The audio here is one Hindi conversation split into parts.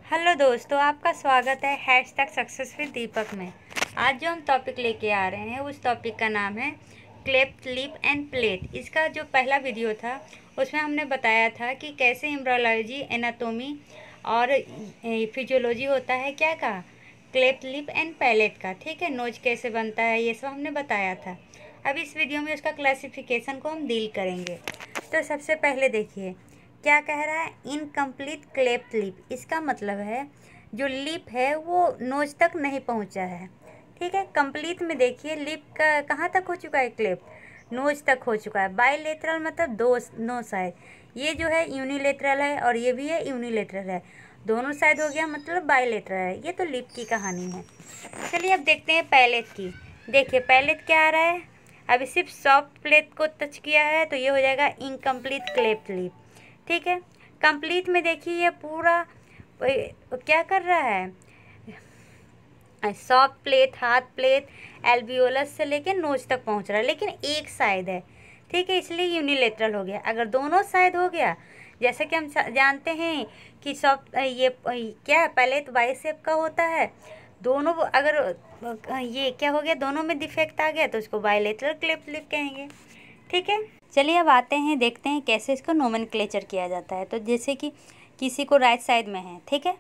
हेलो दोस्तों, आपका स्वागत है हैशटैग सक्सेस विद दीपक में। आज जो हम टॉपिक लेके आ रहे हैं उस टॉपिक का नाम है क्लेफ्ट लिप एंड प्लेट। इसका जो पहला वीडियो था उसमें हमने बताया था कि कैसे एम्ब्रियोलॉजी, एनाटॉमी और फिजियोलॉजी होता है क्या का क्लेफ्ट लिप एंड पैलेट का, ठीक है। नोज कैसे बनता है ये सब हमने बताया था। अब इस वीडियो में उसका क्लासिफिकेशन को हम डील करेंगे। तो सबसे पहले देखिए क्या कह रहा है, इनकम्प्लीट क्लेफ्ट लिप। इसका मतलब है जो लिप है वो नोज तक नहीं पहुंचा है, ठीक है। कंप्लीट में देखिए लिप का कहाँ तक हो चुका है, क्लेफ्ट नोज तक हो चुका है। बाईलेटरल मतलब दो साइड, ये जो है यूनिलेटरल है और ये भी है यूनिलेटरल है, दोनों साइड हो गया मतलब बाईलेटरल है। ये तो लिप की कहानी है। चलिए अब देखते हैं पैलेट की। देखिए पैलेट क्या आ रहा है, अभी सिर्फ सॉफ्ट प्लेट को टच किया है तो ये हो जाएगा इनकम्प्लीट क्लेफ्ट लिप, ठीक है। कंप्लीट में देखिए ये पूरा क्या कर रहा है, सॉफ्ट प्लेट, हाथ प्लेट, एल्वियोलस से लेके नोज तक पहुंच रहा है, लेकिन एक साइड है, ठीक है, इसलिए यूनिलेटरल हो गया। अगर दोनों साइड हो गया, जैसे कि हम जानते हैं कि सॉफ्ट ये क्या पैलेट वाई शेप का होता है, दोनों अगर ये क्या हो गया, दोनों में डिफेक्ट आ गया तो उसको बायलेटरल क्लेफ्ट लिप कहेंगे, ठीक है। चलिए अब आते हैं, देखते हैं कैसे इसको नोमेनक्लेचर किया जाता है। तो जैसे कि किसी को राइट साइड में है, ठीक है,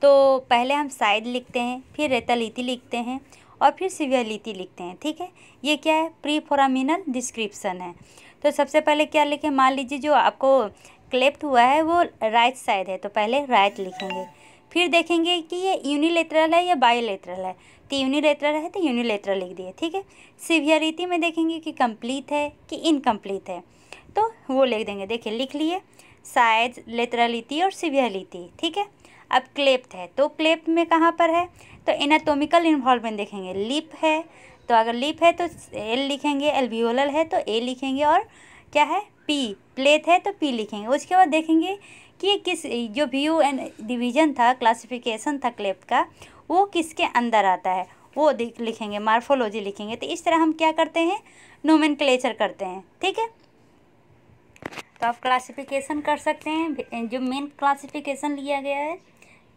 तो पहले हम साइड लिखते हैं, फिर रेतालिटी लिखते हैं और फिर सिवियलिटी लिखते हैं, ठीक है। ये क्या है, प्री फोरामिनल डिस्क्रिप्शन है। तो सबसे पहले क्या लिखें, मान लीजिए जो आपको क्लेफ्ट हुआ है वो राइट साइड है तो पहले राइट लिखेंगे, फिर देखेंगे कि ये यूनिलेटरल है या बाईलेटरल है, तो यूनिलेटरल है तो यूनिलेटरल लिख दिए, ठीक है। सिवियरिटी में देखेंगे कि कंप्लीट है कि इनकम्प्लीट है तो वो लिख देंगे। देखिए लिख लिए साइज, लेटरलिटी और सिवियरिटी, ठीक है। अब क्लेफ्ट है तो क्लेफ्ट में कहाँ पर है, तो एनाटॉमिकल इन्वॉल्वमेंट देखेंगे। लिप है तो अगर लिप है तो एल लिखेंगे, एल्वियोलर है तो ए लिखेंगे और क्या है पी, प्लेट है तो पी लिखेंगे। उसके बाद देखेंगे कि किस जो व्यू एंड डिवीजन था, क्लासिफिकेशन था क्लेफ्ट का, वो किसके अंदर आता है वो लिखेंगे, मार्फोलॉजी लिखेंगे। तो इस तरह हम क्या करते हैं, नोमेनक्लेचर करते हैं, ठीक है। तो आप क्लासिफिकेशन कर सकते हैं। जो मेन क्लासिफिकेशन लिया गया है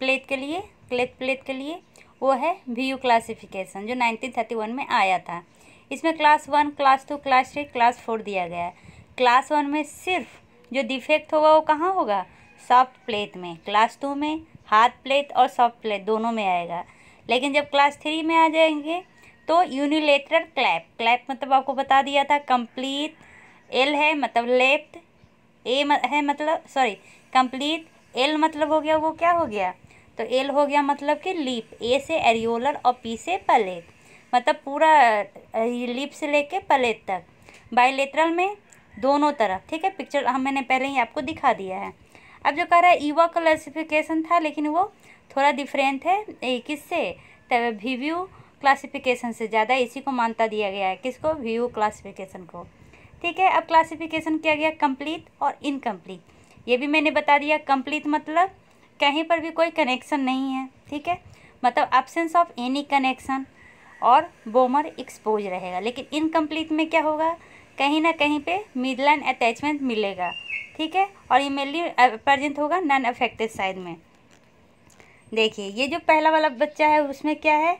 प्लेट के लिए, प्लेट के लिए, वो है व्यू क्लासिफिकेशन जो 1931 में आया था। इसमें क्लास 1, क्लास 2, क्लास 3, क्लास 4 दिया गया है। क्लास 1 में सिर्फ जो डिफेक्ट होगा वो कहाँ होगा, सॉफ्ट प्लेट में। क्लास 2 में हार्ड प्लेट और सॉफ्ट प्लेट दोनों में आएगा। लेकिन जब क्लास 3 में आ जाएंगे तो यूनिलेटरल क्लैप मतलब आपको बता दिया था कंप्लीट, एल है मतलब लेफ्ट, ए है मतलब सॉरी कंप्लीट, एल मतलब हो गया वो क्या हो गया, तो एल हो गया मतलब कि लिप, ए से एरियोलर और पी से पैलेट, मतलब पूरा लिप से लेके पैलेट तक। बाईलेटरल में दोनों तरफ, ठीक है। पिक्चर मैंने पहले ही आपको दिखा दिया है। अब जो कह रहा है ईवा क्लासिफिकेशन था लेकिन वो थोड़ा डिफरेंट है, किससे, व्यू क्लासिफिकेशन से ज़्यादा इसी को मान्यता दिया गया है, किसको, व्यू क्लासिफिकेशन को, ठीक है। अब क्लासिफिकेशन किया गया कंप्लीट और इनकम्प्लीट। ये भी मैंने बता दिया, कंप्लीट मतलब कहीं पर भी कोई कनेक्शन नहीं है, ठीक है, मतलब एब्सेंस ऑफ एनी कनेक्शन और बोमर एक्सपोज रहेगा। लेकिन इनकम्प्लीट में क्या होगा, कहीं ना कहीं पे मिडलाइन अटैचमेंट मिलेगा, ठीक है, और ये मेनली प्रेजेंट होगा नॉन अफेक्टेड साइड में। देखिए ये जो पहला वाला बच्चा है उसमें क्या है,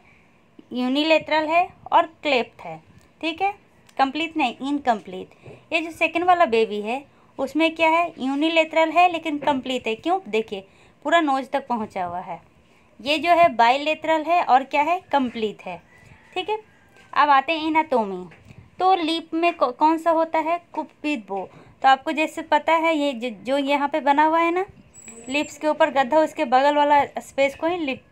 यूनिलेटरल है और क्लेफ्ट है, ठीक है, कंप्लीट नहीं इनकम्प्लीट। ये जो सेकंड वाला बेबी है उसमें क्या है, यूनिलेटरल है लेकिन कंप्लीट है, क्यों, देखिए पूरा नोज तक पहुंचा हुआ है। ये जो है बाईलेटरल है और क्या है, कंप्लीट है, ठीक है। अब आते हैं एनाटॉमी। तो लिप में कौन सा होता है, कुपिड बो। तो आपको जैसे पता है ये जो यहाँ पे बना हुआ है ना, लिप्स के ऊपर गड्ढा, उसके बगल वाला स्पेस को ही लिप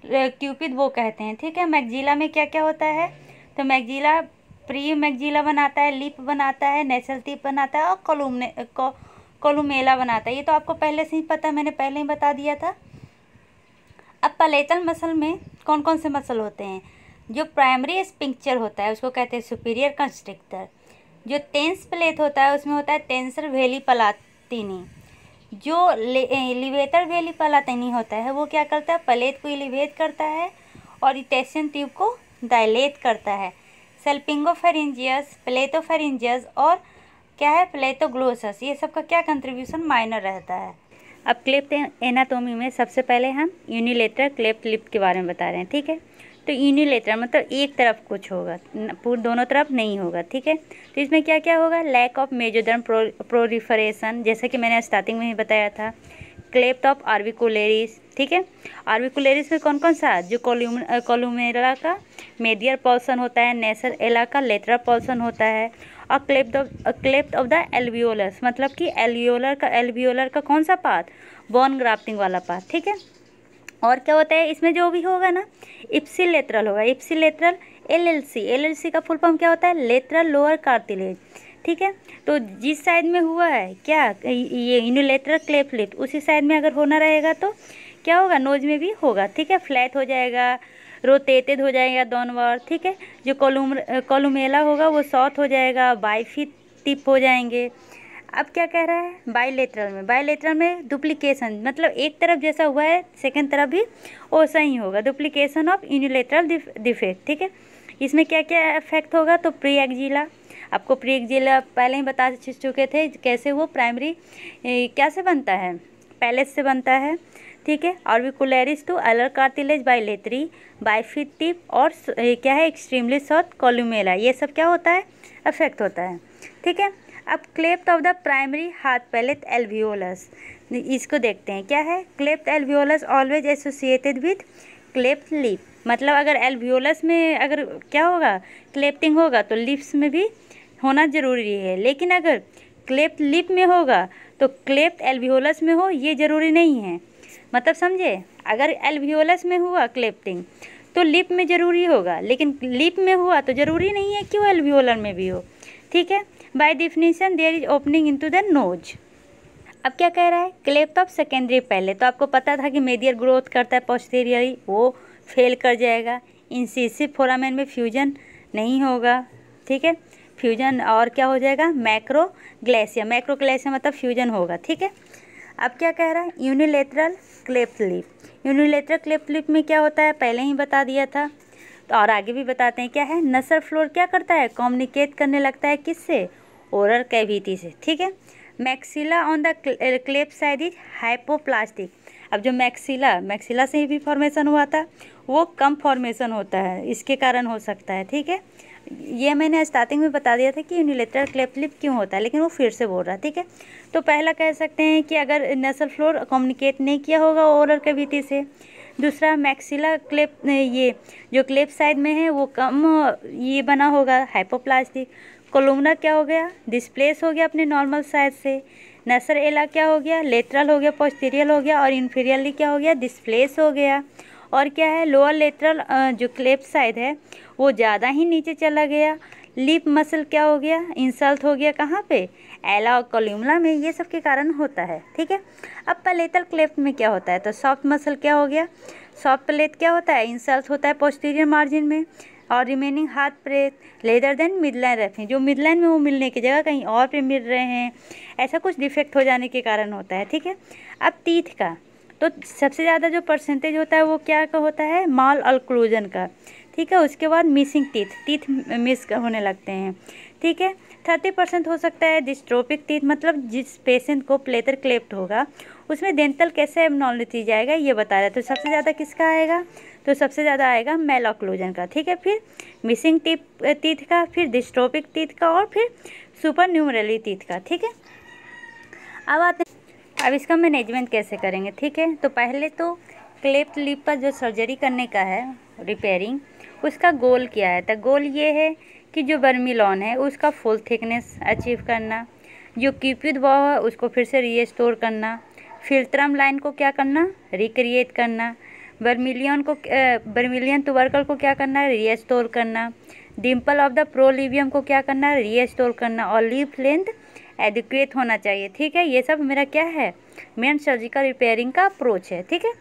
क्यूपिड बो कहते हैं, ठीक है। मैगजीला में क्या क्या होता है, तो मैगजीला प्री मैगजीला बनाता है, लिप बनाता है, नेसल टिप बनाता है और कोलुमेला बनाता है। ये तो आपको पहले से ही पता है, मैंने पहले ही बता दिया था। अब पैलेटल मसल में कौन कौन से मसल होते हैं, जो प्राइमरी स्पिंक्चर होता है उसको कहते हैं सुपीरियर कंस्ट्रिक्टर। जो टेंस प्लेट होता है उसमें होता है टेंसर वेली पलाटिनी। जो एलिवेटर वेली पलाटिनी होता है वो क्या करता है, प्लेट को एलिवेट करता है और इटेशन ट्यूब को डायलेट करता है। सेल्पिंगोफेरिंजियस, प्लेटोफेरिंजियस और क्या है, प्लेटोग्लोसस, ये सब का क्या कंट्रीब्यूशन माइनर रहता है। अब क्लेफ्ट एनाटोमी में सबसे पहले हम यूनिलेटरल क्लेफ्ट लिप के बारे में बता रहे हैं, ठीक है। तो यूनिलेटरल मतलब एक तरफ कुछ होगा, पूरे दोनों तरफ नहीं होगा, ठीक है। तो इसमें क्या क्या होगा, लैक ऑफ मेजोडर्म प्रोलिफरेशन, जैसे कि मैंने स्टार्टिंग में ही बताया था। क्लेफ्ट ऑफ ऑर्बिकुलेरिस, ठीक है। ऑर्बिकुलेरिस में कौन कौन सा, जो कोलुमेला का मेडियल पोर्शन होता है, नेसर एला का लेटरल पोर्शन होता है, और क्लेफ्ट ऑफ द एल्वियोलस मतलब कि एल्वियोलर का कौन सा पार्ट, बोन ग्राफ्टिंग वाला पार्ट, ठीक है। और क्या होता है इसमें जो भी होगा ना, इप्सिलेटरल होगा, इप्सिलेटरल एलएलसी का फुल फॉर्म क्या होता है, लेटरल लोअर कार्टिलेज, ठीक है। तो जिस साइड में हुआ है क्या, ये यूनिलेटरल क्लेफ्ट लिप, उसी साइड में अगर होना रहेगा तो क्या होगा, नोज में भी होगा, ठीक है। फ्लैट हो जाएगा, रोटेटेड हो जाएगा दोनों, ठीक है। जो कोलुमेला होगा वो शॉर्ट हो जाएगा, बाइफिट टिप हो जाएंगे। अब क्या कह रहा है, बाइलेटरल में डुप्लीकेशन मतलब एक तरफ जैसा हुआ है सेकंड तरफ भी वैसा ही होगा, डुप्लीकेशन ऑफ यूनिलेटरल डिफेक्ट, ठीक है। इसमें क्या क्या इफेक्ट होगा, तो प्री एक्जिला, आपको प्री एक्जिला पहले ही बता चुके थे कैसे वो प्राइमरी कैसे बनता है, पैलेस से बनता है, ठीक है। ऑर्बिकुलरिस टू अलर कार्टिलेज बाइलेटरी, बाइफिट टिप और क्या है एक्सट्रीमली शॉर्ट कोलुमेला, ये सब क्या होता है, अफेक्ट होता है, ठीक है। अब cleft of the primary hard palate alveolus, इसको देखते हैं क्या है। Cleft alveolus always associated with cleft lip, मतलब अगर एल्वियोलस में अगर क्या होगा, क्लेफ्टिंग होगा तो लिप्स में भी होना ज़रूरी है, लेकिन अगर क्लेफ्ट लिप में होगा तो क्लेफ्ट एल्वियोलस में हो ये ज़रूरी नहीं है, मतलब समझे। अगर एल्वियोलस में हुआ क्लेफ्टिंग तो लिप में ज़रूरी होगा, लेकिन लिप में हुआ तो ज़रूरी नहीं है कि वो एल्वियोलर में भी हो, ठीक है। By definition there is opening into the nose. अब क्या कह रहा है, क्लेफ्ट ऑफ सेकेंडरी पैलेट, तो आपको पता था कि मेडियल ग्रोथ करता है पोस्टीरियरली, वो फेल कर जाएगा। इंसिसिव फोरामेन में फ्यूजन नहीं होगा, ठीक है, फ्यूजन और क्या हो जाएगा, मैक्रोग्लेसिया मतलब फ्यूजन होगा, ठीक है। अब क्या कह रहा है, unilateral cleft lip, unilateral cleft lip में क्या होता है पहले ही बता दिया था, तो और आगे भी बताते हैं क्या है। नसल फ्लोर क्या करता है, कम्युनिकेट करने लगता है किससे, ओरल कैविटी से, ठीक है। Maxilla on the cleft side is hypoplastic, अब जो मैक्सिला से ही भी फॉर्मेशन हुआ था वो कम फॉर्मेशन होता है, इसके कारण हो सकता है, ठीक है। ये मैंने स्टार्टिंग में बता दिया था कि यूनिलेटरल क्लेफ्ट लिप क्यों होता है, लेकिन वो फिर से बोल रहा है, ठीक है। तो पहला कह सकते हैं कि अगर नसल फ्लोर कम्युनिकेट नहीं किया होगा ओरल कैविटी से। दूसरा मैक्सिला क्लेफ्ट, ये जो क्लेफ्ट साइड में है वो कम ये बना होगा, हाइपोप्लास्टिक। कोलुमना क्या हो गया, डिस्प्लेस हो गया अपने नॉर्मल साइज से। नसर एला क्या हो गया, लेटरल हो गया, पोस्टीरियल हो गया, और इन्फीरियरली क्या हो गया, डिस्प्लेस हो गया। और क्या है, लोअर लेटरल जो क्लेफ्ट साइड है वो ज़्यादा ही नीचे चला गया। लिप मसल क्या हो गया, इंसल्ट हो गया कहाँ पे, एला और कोलुमना में, ये सब के कारण होता है, ठीक है। अब पैलेटल क्लेफ्ट में क्या होता है, तो सॉफ्ट मसल क्या हो गया, सॉफ्ट प्लेट क्या होता है, इंसल्ट होता है पोस्टीरियर मार्जिन में, और remaining hard palate rather than midline रहते हैं, जो मिडलाइन में वो मिलने की जगह कहीं और पे मिल रहे हैं, ऐसा कुछ डिफेक्ट हो जाने के कारण होता है, ठीक है। अब टीथ का, तो सबसे ज़्यादा जो परसेंटेज होता है वो क्या का होता है, माल ऑक्लूजन का, ठीक है। उसके बाद मिसिंग टीथ मिस होने लगते हैं, ठीक है। 30% हो सकता है डिस्ट्रोफिक टीथ, मतलब जिस पेशेंट को प्लेटर क्लेफ्ट होगा उसमें डेंटल कैसे एब्नॉर्मलिटी जाएगा ये बता रहा है। तो सबसे ज़्यादा किसका आएगा, तो सबसे ज़्यादा आएगा मेल ऑक्लूजन का, ठीक है। फिर मिसिंग टीथ का, फिर डिस्ट्रोफिक टीथ का, और फिर सुपर न्यूमरली टीथ का, ठीक है। अब आते हैं, अब इसका मैनेजमेंट कैसे करेंगे, ठीक है। तो पहले तो क्लेफ्ट लिप पर जो सर्जरी करने का है, रिपेयरिंग, उसका गोल क्या है, तो गोल ये है कि जो बर्मिलॉन है उसका फुल थिकनेस अचीव करना, जो क्यूपिड बॉ है उसको फिर से रीस्टोर करना, फिल्ट्रम लाइन को क्या करना, रिक्रिएट करना, बर्मिलियन ट्यूबरकल को क्या करना है, रीस्टोर करना, डिम्पल ऑफ द प्रोलिवियम को क्या करना है, रीस्टोर करना, और लीफ लेंथ एडिक्वेट होना चाहिए, ठीक है। ये सब मेरा क्या है, मेन सर्जिकल रिपेयरिंग का अप्रोच है, ठीक है।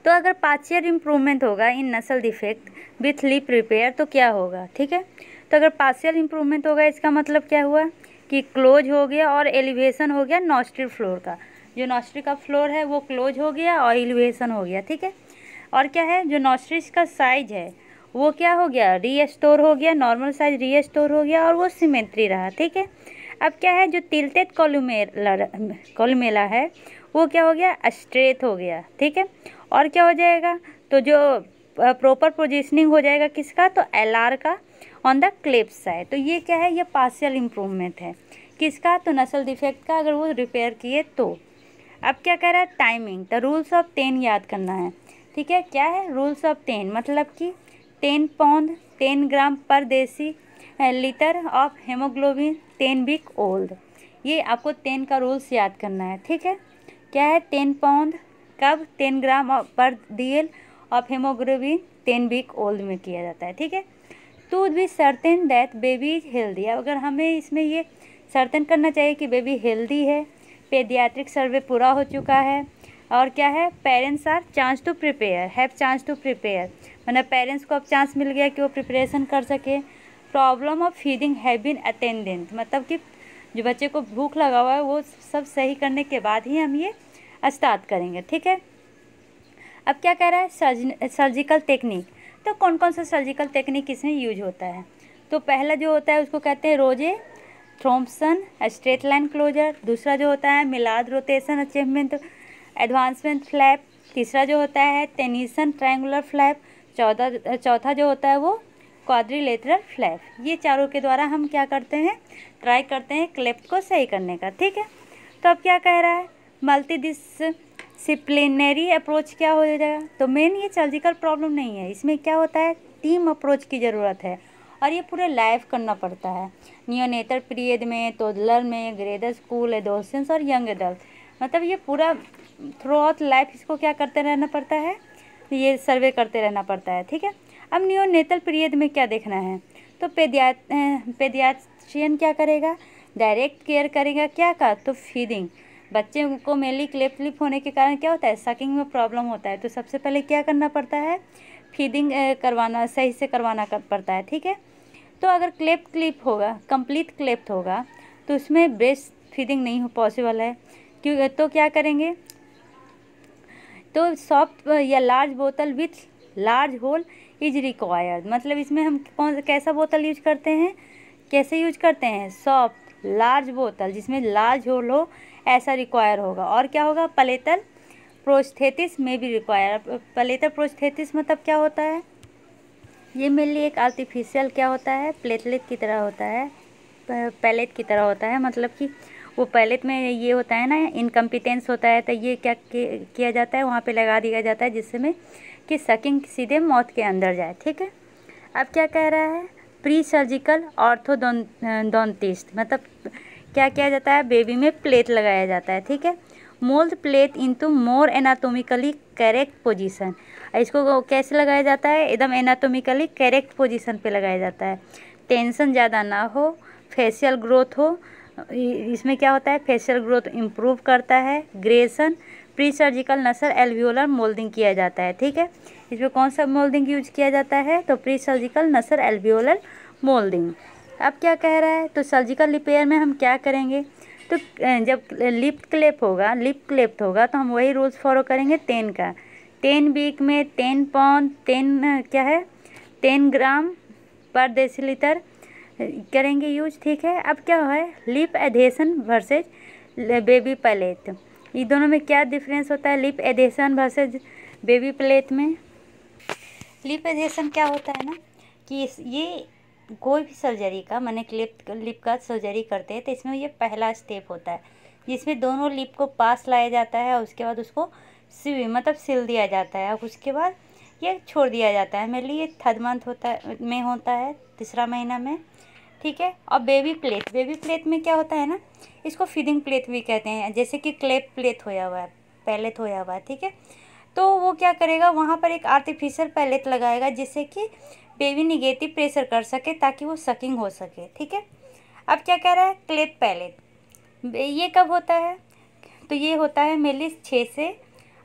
तो अगर पार्शियल इम्प्रूवमेंट होगा इन नसल डिफेक्ट विथ लिप रिपेयर तो क्या होगा, ठीक है। तो अगर पार्शियल इम्प्रूवमेंट होगा इसका मतलब क्या हुआ कि क्लोज हो गया और एलिवेशन हो गया नॉस्ट्रिल फ्लोर का, जो नॉस्ट्रिल का फ्लोर है वो क्लोज हो गया और एलिवेशन हो गया, ठीक है। और क्या है, जो नॉस्ट्रिल्स का साइज है वो क्या हो गया, रीस्टोर हो गया, नॉर्मल साइज रीस्टोर हो गया, और वो सिमेट्री रहा, ठीक है। अब क्या है, जो टिल्टेड कोलुमेला है वो क्या हो गया, स्ट्रेट हो गया, ठीक है। और क्या हो जाएगा, तो जो प्रॉपर पोजीशनिंग हो जाएगा किसका, तो एलआर का ऑन द क्लेफ्ट साइड। तो ये क्या है, ये पार्शियल इम्प्रूवमेंट है किसका, तो नसल डिफेक्ट का, अगर वो रिपेयर किए तो। अब क्या कह रहा है, टाइमिंग, द रूल्स ऑफ 10 याद करना है, ठीक है। क्या है, रूल्स ऑफ 10 मतलब कि 10 pound 10 gram per decilitre of haemoglobin 10 week old. ये आपको 10 का रूल्स याद करना है, ठीक है। क्या है, 10 पाउंड कब, 10 gram per DL of haemoglobin 10 week old में किया जाता है, ठीक है। To be certain that baby is healthy, अगर हमें इसमें ये सर्टेन करना चाहिए कि बेबी हेल्दी है, पेडियाट्रिक सर्वे पूरा हो चुका है, और क्या है, parents are chance to prepare, have chance to prepare, मतलब पेरेंट्स को अब चांस मिल गया कि वो प्रिपरेशन कर सके। Problem of feeding have been attendant, मतलब कि जो बच्चे को भूख लगा हुआ है वो सब सही करने के बाद ही हम ये स्टार्ट करेंगे, ठीक है। अब क्या कह रहा है, सर्जिकल टेक्निक, तो कौन कौन सा सर्जिकल टेक्निक इसमें यूज होता है। तो पहला जो होता है उसको कहते हैं रोजे थॉम्पसन स्ट्रेट लाइन क्लोजर, दूसरा जो होता है मिलाद रोटेशन अचीवमेंट एडवांसमेंट फ्लैप, तीसरा जो होता है टेनिसन ट्रायंगुलर फ्लैप, चौथा जो होता है वो क्वाड्रिलेटरल फ्लैप। ये चारों के द्वारा हम क्या करते हैं, ट्राई करते हैं क्लेफ्ट को सही करने का, ठीक है। तो अब क्या कह रहा है, मल्टी डिसिप्लिनरी अप्रोच क्या हो जाएगा, तो मेन ये सर्जिकल प्रॉब्लम नहीं है, इसमें क्या होता है, टीम अप्रोच की ज़रूरत है, और ये पूरे लाइफ करना पड़ता है। नियोनेटल पीरियड में, टोडलर में, ग्रेडर स्कूल, एडोसेंस और यंग एडल्ट, मतलब ये पूरा थ्रू आउट लाइफ इसको क्या करते रहना पड़ता है, ये सर्वे करते रहना पड़ता है, ठीक है। अब नियोनेटल पीरियड में क्या देखना है, तो पेडियाट्रिशियन क्या करेगा, डायरेक्ट केयर करेगा क्या का, तो फीडिंग। बच्चे को मेनली क्लेफ्ट लिप होने के कारण क्या होता है, सकिंग में प्रॉब्लम होता है, तो सबसे पहले क्या करना पड़ता है, फीडिंग करवाना सही से करवाना पड़ता है, ठीक है। तो अगर क्लेफ्ट क्लिप होगा, कंप्लीट क्लेफ्ट होगा, तो उसमें ब्रेस्ट फीडिंग नहीं हो पॉसिबल है, क्यों, तो क्या करेंगे, तो सॉफ्ट या लार्ज बोतल with large whole is required, मतलब इसमें हम कैसा बोतल यूज करते हैं, कैसे यूज करते हैं, सॉफ्ट लार्ज बोतल जिसमें लार्ज होल हो, ऐसा रिक्वायर होगा। और क्या होगा, पलेटल प्रोस्थेटिस में भी रिक्वायर। पलेटल प्रोस्थेटिस मतलब क्या होता है, ये मेनली एक आर्टिफिशियल क्या होता है, प्लेटलेट की तरह होता है, पैलेट की तरह होता है, मतलब कि वो पैलेट में ये होता है ना, इनकम्पिटेंस होता है, तो ये क्या किया जाता है, वहाँ पे लगा दिया जाता है जिससे में कि सकिंग सीधे माउथ के अंदर जाए, ठीक है। अब क्या कह रहा है, प्री सर्जिकल ऑर्थोडोंटिस्ट, मतलब क्या किया जाता है, बेबी में प्लेट लगाया जाता है, ठीक है। Mould plate into more anatomically correct position, इसको कैसे लगाया जाता है, एकदम एनाटोमिकली करेक्ट पोजीशन पे लगाया जाता है, टेंशन ज़्यादा ना हो, फेशियल ग्रोथ हो, इसमें क्या होता है, फेशियल ग्रोथ इम्प्रूव करता है। ग्रेसन प्री सर्जिकल नसल एल्वियोलर मोल्डिंग किया जाता है, ठीक है। इसमें कौन सा मोल्डिंग यूज किया जाता है, तो प्री सर्जिकल नसल एल्वियोलर मोल्डिंग। अब क्या कह रहा है, तो सर्जिकल रिपेयर में हम क्या करेंगे, तो जब लिप क्लेफ्ट होगा तो हम वही रूल्स फॉलो करेंगे 10 का, 10 वीक में 10 पाउंड 10 क्या है 10 ग्राम पर डेसीलीटर करेंगे यूज, ठीक है। अब क्या है, lip adhesion versus baby palate, ये दोनों में क्या डिफरेंस होता है, lip adhesion versus baby palate में। लिप एडेशन क्या होता है ना, कि ये कोई भी सर्जरी का, मैंने लिप का सर्जरी करते हैं तो इसमें ये पहला स्टेप होता है जिसमें दोनों लिप को पास लाया जाता है, और उसके बाद उसको सिल दिया जाता है, और उसके बाद ये छोड़ दिया जाता है। मेरे लिए 3rd मंथ होता है 3रा महीना में, ठीक है। और बेबी प्लेट में क्या होता है ना, इसको फीडिंग प्लेट भी कहते हैं, जैसे कि क्लेफ्ट प्लेट होया हुआ है, पैलेट होया हुआ है, ठीक है। तो वो क्या करेगा, वहाँ पर एक आर्टिफिशियल पैलेट लगाएगा जिससे कि बेबी निगेटिव प्रेशर कर सके ताकि वो सकिंग हो सके, ठीक है। अब क्या कह रहा है, क्लेफ्ट पैलेट, ये कब होता है, तो ये होता है मेनली 6 से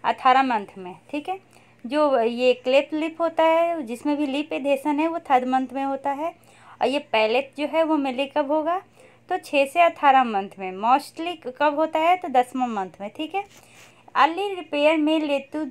18 मंथ में, ठीक है। जो ये क्लेफ्ट लिप होता है जिसमें भी लिप एडेशन है वो 3rd मंथ में होता है, और ये पैलेट जो है वो मेनली कब होगा, तो 6 से 18 मंथ में, मोस्टली कब होता है, तो 10वां मंथ में, ठीक है। अर्ली रिपेयर में लेटू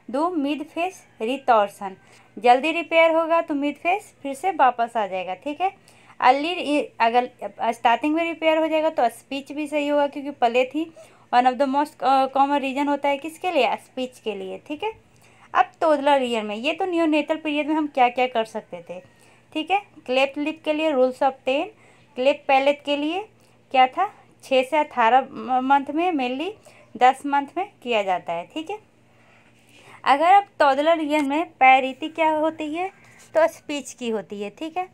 डू मिड फेस रिटॉर्सन, जल्दी रिपेयर होगा तो मिड फेस फिर से वापस आ जाएगा, ठीक है। अर्ली अगर स्टार्टिंग में रिपेयर हो जाएगा तो स्पीच भी सही होगा, क्योंकि प्लेथ ही one of the most common reason होता है किसके लिए, स्पीच के लिए। ठीक है, अब टोडलर ईयर में, ये तो नियोनेटल पीरियड में हम क्या क्या कर सकते थे। ठीक है, क्लेफ्ट लिप के लिए रूल्स ऑफ 10, क्लेफ्ट पैलेट के लिए क्या था 6 से 18 मंथ में, मेनली 10 मंथ में किया जाता है। ठीक है, अगर अब टोडलर ईयर में प्रायोरिटी क्या होती है तो स्पीच की होती है। ठीक है,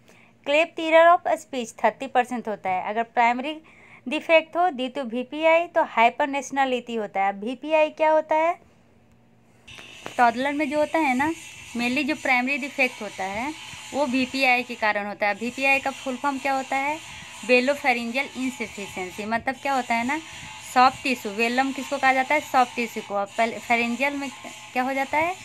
क्लेफ्ट ईयर ऑफ स्पीच 30% होता है। अगर प्राइमरी डिफेक्ट हो ड्यू टू VPI तो हाइपर नेशनलिटी होता है। VPI क्या होता है, टॉडलर में जो होता है ना, मेनली जो प्राइमरी डिफेक्ट होता है वो VPI के कारण होता है। VPI का फुल फॉर्म क्या होता है, वेलोफेरिंजियल इनसफिशिएंसी। मतलब क्या होता है ना, सॉफ्ट टिश्यू, वेलम किसको कहा जाता है, सॉफ्ट टिश्यू को, फेरेंजियल में क्या हो जाता है,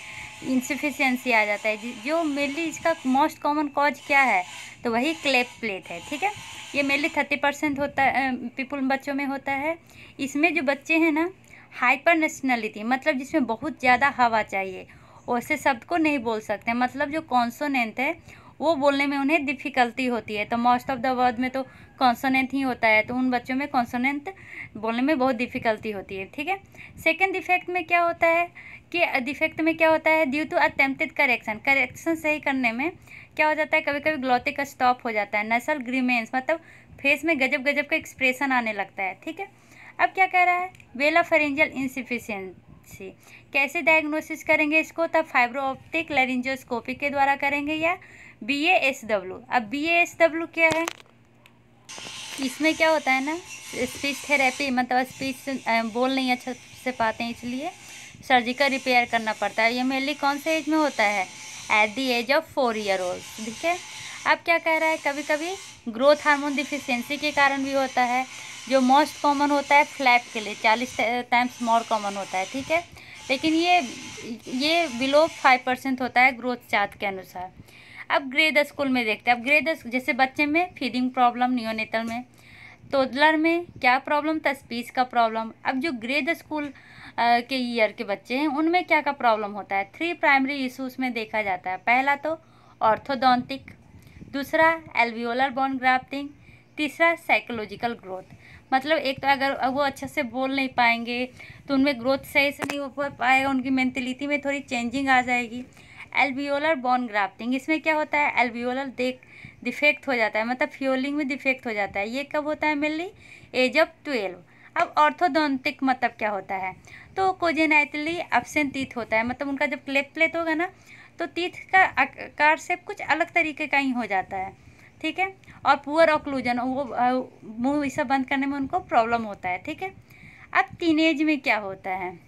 इंसफिशिएंसी आ जाता है। जो मेनली इसका मोस्ट कॉमन कॉज क्या है, तो वही क्लेफ्ट प्लेट है। ठीक है, ये मेनली 30% होता है पीपल बच्चों में होता है। इसमें जो बच्चे हैं ना, हाइपर नेशनलिटी मतलब जिसमें बहुत ज़्यादा हवा चाहिए, वैसे शब्द को नहीं बोल सकते, मतलब जो कॉन्सोनेंट है वो बोलने में उन्हें डिफ़िकल्टी होती है। तो मोस्ट ऑफ द वर्ड में तो कॉन्सोनेंट ही होता है, तो उन बच्चों में कॉन्सोनेंट बोलने में बहुत डिफ़िकल्टी होती है। ठीक है, सेकेंड डिफेक्ट में क्या होता है ड्यू टू अटेम्प्टेड करेक्शन सही करने में क्या हो जाता है, कभी कभी ग्लोटिक स्टॉप हो जाता है, नसल ग्रीमेंस मतलब फेस में गजब गजब का एक्सप्रेशन आने लगता है। ठीक है, अब क्या कह रहा है, वेलोफेरिंजियल इनसफिशिएंसी कैसे डायग्नोसिस करेंगे इसको, तब फाइब्रो ऑप्टिक लैरिंजियोस्कोपी के द्वारा करेंगे या BASW। अब BASW क्या है, इसमें क्या होता है ना, स्पीच थेरेपी मतलब स्पीच बोल नहीं अच्छा से पाते हैं इसलिए सर्जिकल रिपेयर करना पड़ता है। ये मेनली कौन से एज में होता है, at the age of 4 year old. ठीक है, अब क्या कह रहा है, कभी कभी ग्रोथ हार्मोन डिफिशियंसी के कारण भी होता है, जो मोस्ट कॉमन होता है फ्लैप के लिए 40 टाइम्स मोर कॉमन होता है। ठीक है, लेकिन ये बिलो 5% होता है ग्रोथ चार्ट के अनुसार। अब ग्रेड स्कूल में देखते हैं, अब ग्रेड जैसे बच्चे में फीडिंग प्रॉब्लम, नियोनेटल में, टोडलर में क्या प्रॉब्लम था, स्पीच का प्रॉब्लम। अब जो ग्रेड स्कूल के ईयर के बच्चे हैं उनमें क्या का प्रॉब्लम होता है, 3 प्राइमरी इशूज़ में देखा जाता है। पहला तो ऑर्थोडोंटिक, दूसरा एल्वियोलर बोन ग्राफ्टिंग, तीसरा साइकोलॉजिकल ग्रोथ। मतलब एक तो अगर वो अच्छे से बोल नहीं पाएंगे तो उनमें ग्रोथ सही से नहीं हो पाएगा, उनकी मेंटलिटी में थोड़ी चेंजिंग आ जाएगी। एल्वियोलर बोन ग्राफ्टिंग, इसमें क्या होता है, एल्वियोलर डिफेक्ट हो जाता है, मतलब फ्यूलिंग में डिफेक्ट हो जाता है। ये कब होता है, मेनली एज ऑफ 12। अब ऑर्थोडोंटिक मतलब क्या होता है, तो कोजेनाइटली एब्सेंट टीथ होता है, मतलब उनका जब क्लेफ्ट प्लेट होगा ना तो टीथ का आकार से कुछ अलग तरीके का ही हो जाता है। ठीक है, और पुअर ऑक्लूजन, वो मुंह इसे बंद करने में उनको प्रॉब्लम होता है। ठीक है, अब टीनेज में क्या होता है,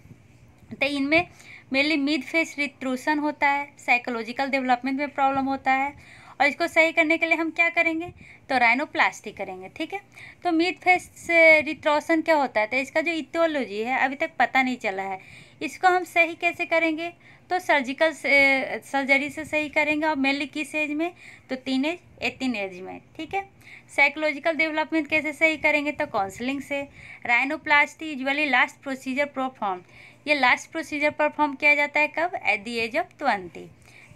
तो इनमें मेनली मिड फेस रिट्रूशन होता है, साइकोलॉजिकल डेवलपमेंट में प्रॉब्लम होता है, और इसको सही करने के लिए हम क्या करेंगे, तो राइनोप्लास्टी करेंगे। ठीक है, तो मिड फेस रिट्रोशन क्या होता है, तो इसका जो इटियोलॉजी है अभी तक पता नहीं चला है। इसको हम सही कैसे करेंगे, तो सर्जिकल सर्जरी से सही करेंगे, और मेनली किस एज में, तो 18 एज में। ठीक है, साइकोलॉजिकल डेवलपमेंट कैसे सही करेंगे, तो काउंसलिंग से। Rhinoplasty usually last procedure perform, ये लास्ट प्रोसीजर परफॉर्म किया जाता है कब, एट द एज ऑफ 20।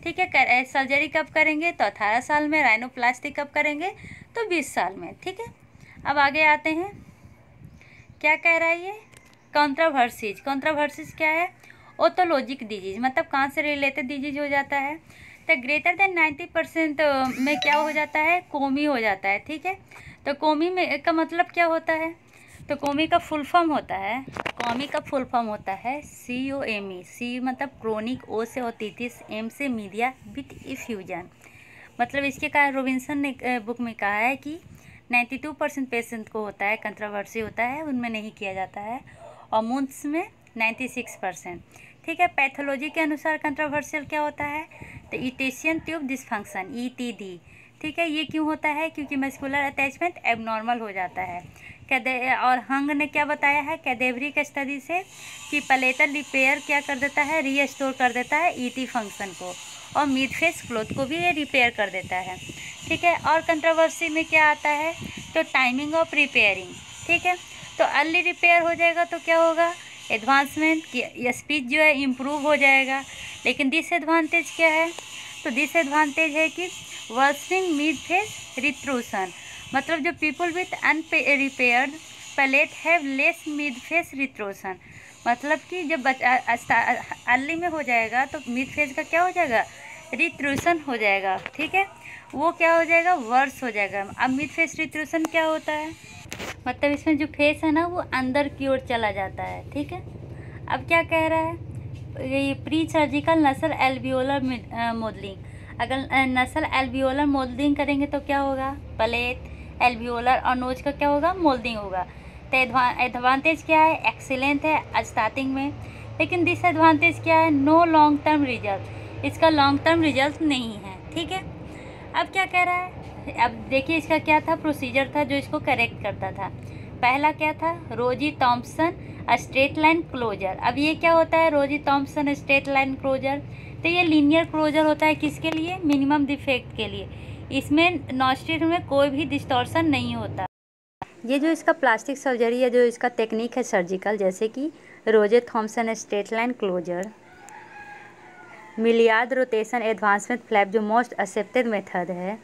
ठीक है, सर्जरी कब करेंगे, तो 18 साल में। राइनोप्लास्टी कब करेंगे, तो 20 साल में। ठीक है, अब आगे आते हैं, क्या कह रहा है ये, कॉन्ट्रावर्सीज क्या है, ओथोलॉजिक डिजीज मतलब कान से रिलेटेड डिजीज हो जाता है। तो ग्रेटर देन 90% में क्या हो जाता है, कोमी हो जाता है। ठीक है, तो कोमी में का मतलब क्या होता है, तो कोमी का फुल फॉर्म होता है, COME। सी मतलब क्रोनिक, ओ से ओटिटिस, एम से मीडिया, विथ इफ्यूजन। मतलब इसके कारण रोबिन्सन ने बुक में कहा है कि 92% पेशेंट को होता है, कंट्रोवर्सी होता है, उनमें नहीं किया जाता है, और मूंस में 96%। ठीक है, पैथोलॉजी के अनुसार कंट्रोवर्शियल क्या होता है, तो ईटेशियन ट्यूब डिसफंक्शन, ETD। ठीक है, ये क्यों होता है, क्योंकि मस्कुलर अटैचमेंट एबनॉर्मल हो जाता है। और हंग ने क्या बताया है, कैडेवरिक स्टडी से, कि पलेटल रिपेयर क्या कर देता है, रीस्टोर कर देता है ET फंक्शन को, और मिड फेस क्लोथ को भी ये रिपेयर कर देता है। ठीक है, और कंट्रोवर्सी में क्या आता है, तो टाइमिंग ऑफ रिपेयरिंग। ठीक है, तो अर्ली रिपेयर हो जाएगा तो क्या होगा, एडवांसमेंट की स्पीच जो है इम्प्रूव हो जाएगा। लेकिन डिसएडवांटेज क्या है, तो डिसएडवांटेज है कि वर्सनिंग मिड फेस रिट्रूशन, मतलब जो people with unrepaired palate have less mid face retrusion, मतलब कि जब अर्ली में हो जाएगा तो मिड फेस का क्या हो जाएगा, रिट्रूशन हो जाएगा, ठीक है, वो क्या हो जाएगा, वर्स हो जाएगा। अब मिड फेस रिट्रूशन क्या होता है, मतलब इसमें जो फेस है ना वो अंदर की ओर चला जाता है, ठीक है। अब क्या कह रहा है, ये प्री सर्जिकल नसल एल्वियोलर मॉडलिंग, अगर नसल एल्वियोलर मोल्डिंग करेंगे तो क्या होगा, प्लेट एल्वियोलर और नोज का क्या होगा, मोल्डिंग होगा। तो एडवांटेज क्या है, एक्सीलेंट है स्टार्टिंग में, लेकिन डिसएडवांटेज क्या है, नो लॉन्ग टर्म रिजल्ट, इसका लॉन्ग टर्म रिजल्ट नहीं है, ठीक है। अब क्या कह रहा है, अब देखिए इसका क्या था, प्रोसीजर था जो इसको करेक्ट करता था। पहला क्या था, रोजी थॉम्पसन स्ट्रेट लाइन क्लोजर। अब ये क्या होता है, रोजी थॉम्पसन स्ट्रेट लाइन क्लोजर, तो ये लीनियर क्लोजर होता है किसके लिए, मिनिमम डिफेक्ट के लिए, इसमें नॉस्ट्रिल में कोई भी डिस्टॉर्शन नहीं होता। ये जो इसका प्लास्टिक सर्जरी है, जो इसका टेक्निक है सर्जिकल, जैसे कि Rose Thompson straight line closure, Millard rotation advancement flap जो मोस्ट एक्सेप्टेड मेथड है,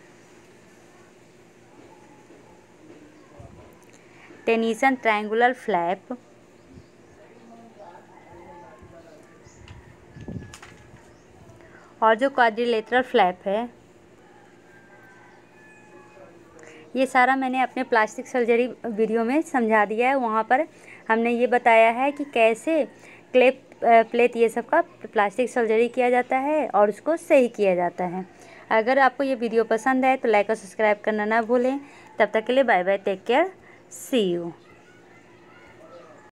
टेनिसन ट्रायंगुलर फ्लैप, और जो क्वाड्रिलेटरल फ्लैप है, ये सारा मैंने अपने प्लास्टिक सर्जरी वीडियो में समझा दिया है। वहाँ पर हमने ये बताया है कि कैसे क्लेप प्लेट ये सब का प्लास्टिक सर्जरी किया जाता है और उसको सही किया जाता है। अगर आपको ये वीडियो पसंद आए तो लाइक और सब्सक्राइब करना ना भूलें। तब तक के लिए bye bye, take care, see you.